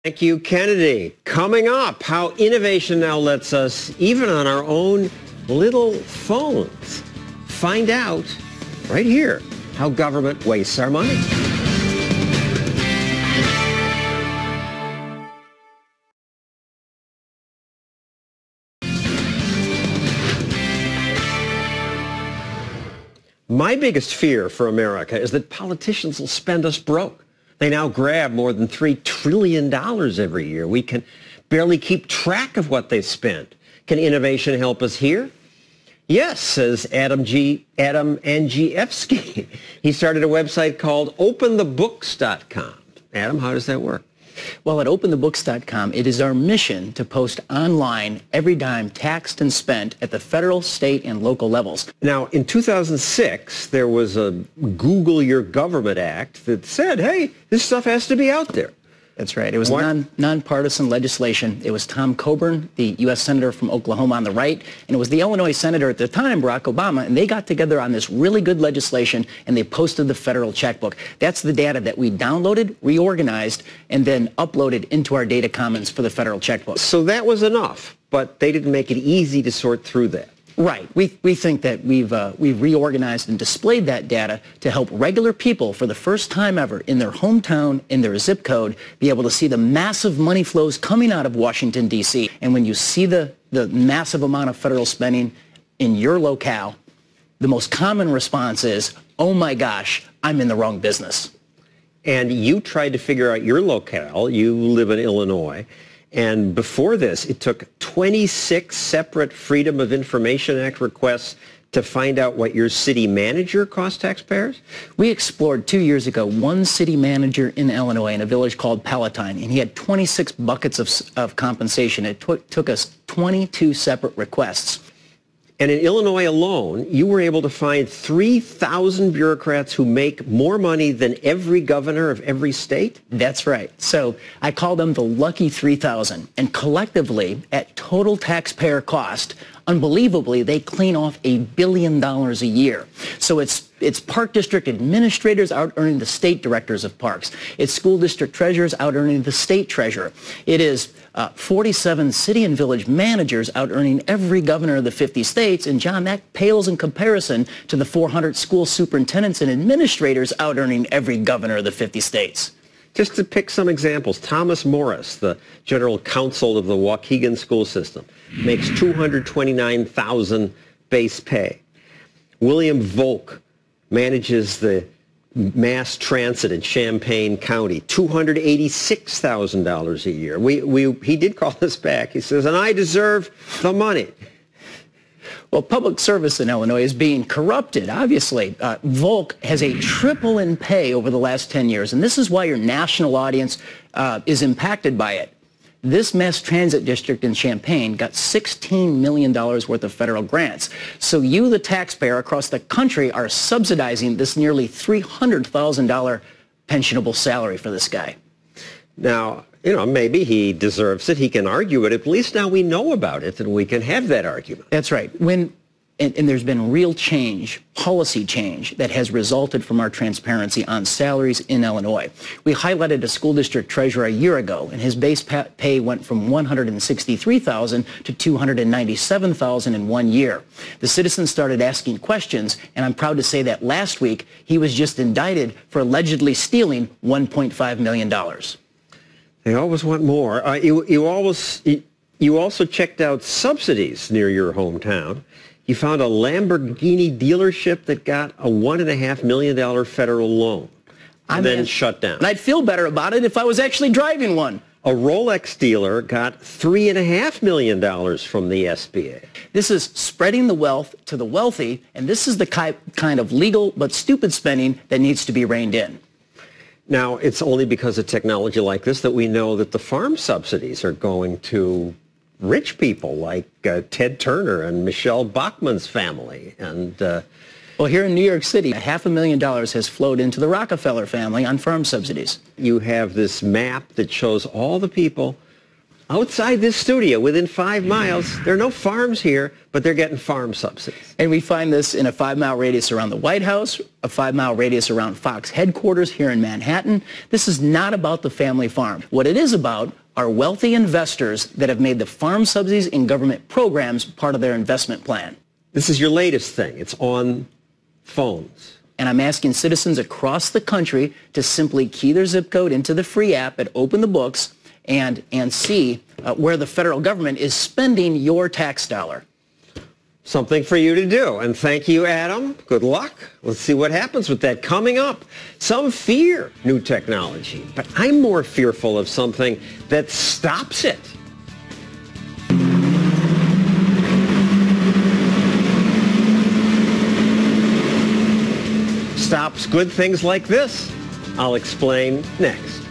Thank you, Kennedy. Coming up, how innovation now lets us, even on our own little phones, find out right here how government wastes our money. My biggest fear for America is that politicians will spend us broke. They now grab more than $3 trillion every year. We can barely keep track of what they spend. Can innovation help us here? Yes, says Adam Angievsky. He started a website called openthebooks.com. Adam, how does that work? Well, at openthebooks.com, it is our mission to post online every dime taxed and spent at the federal, state, and local levels. Now, in 2006, there was a Google Your Government Act that said, hey, this stuff has to be out there. That's right. It was nonpartisan legislation. It was Tom Coburn, the U.S. Senator from Oklahoma on the right, and it was the Illinois Senator at the time, Barack Obama, and they got together on this really good legislation, and they posted the federal checkbook. That's the data that we downloaded, reorganized, and then uploaded into our data commons for the federal checkbook. So that was enough, but they didn't make it easy to sort through that. Right. We think that we've reorganized and displayed that data to help regular people for the first time ever in their hometown, in their zip code, be able to see the massive money flows coming out of Washington, D.C. And when you see the massive amount of federal spending in your locale, the most common response is, oh my gosh, I'm in the wrong business. And you tried to figure out your locale. You live in Illinois. And before this, it took 26 separate Freedom of Information Act requests to find out what your city manager cost taxpayers? We explored 2 years ago one city manager in Illinois in a village called Palatine, and he had 26 buckets of compensation. It took us 22 separate requests. And in Illinois alone, you were able to find 3,000 bureaucrats who make more money than every governor of every state? That's right. So I call them the lucky 3,000. And collectively, at total taxpayer cost, unbelievably, they clean off $1 billion a year. So it's park district administrators out-earning the state directors of parks. It's school district treasurers out-earning the state treasurer. It is 47 city and village managers out-earning every governor of the 50 states. And, John, that pales in comparison to the 400 school superintendents and administrators out-earning every governor of the 50 states. Just to pick some examples, Thomas Morris, the general counsel of the Waukegan school system, makes $229,000 base pay. William Volk manages the mass transit in Champaign County, $286,000 a year. He did call us back. He says, and I deserve the money. Well, public service in Illinois is being corrupted, obviously. Volk has a triple in pay over the last 10 years, and this is why your national audience is impacted by it. This mass transit district in Champaign got $16 million worth of federal grants. So you, the taxpayer across the country, are subsidizing this nearly $300,000 pensionable salary for this guy. Now, maybe he deserves it. He can argue it. At least now we know about it and we can have that argument. That's right. And there's been real change, policy change, that has resulted from our transparency on salaries in Illinois. We highlighted a school district treasurer a year ago, and his base pay went from $163,000 to $297,000 in 1 year. The citizens started asking questions, and I'm proud to say that last week he was just indicted for allegedly stealing $1.5 million. They always want more. You also checked out subsidies near your hometown. You found a Lamborghini dealership that got a $1.5 million federal loan and then shut down. And I'd feel better about it if I was actually driving one. A Rolex dealer got $3.5 million from the SBA. This is spreading the wealth to the wealthy, and this is the kind of legal but stupid spending that needs to be reined in. Now, it's only because of technology like this that we know that the farm subsidies are going to rich people like Ted Turner and Michelle Bachmann's family. And well, here in New York City, $500,000 has flowed into the Rockefeller family on farm subsidies. You have this map that shows all the people outside this studio, within 5 miles. There are no farms here, but they're getting farm subsidies. And we find this in a 5-mile radius around the White House, a 5-mile radius around Fox headquarters here in Manhattan. This is not about the family farm. What it is about are wealthy investors that have made the farm subsidies and government programs part of their investment plan. This is your latest thing. It's on phones. And I'm asking citizens across the country to simply key their zip code into the free app and open the books and see where the federal government is spending your tax dollar. Something for you to do. And thank you, Adam. Good luck. Let's see what happens with that coming up. Some fear new technology, but I'm more fearful of something that stops it. Stops good things like this. I'll explain next.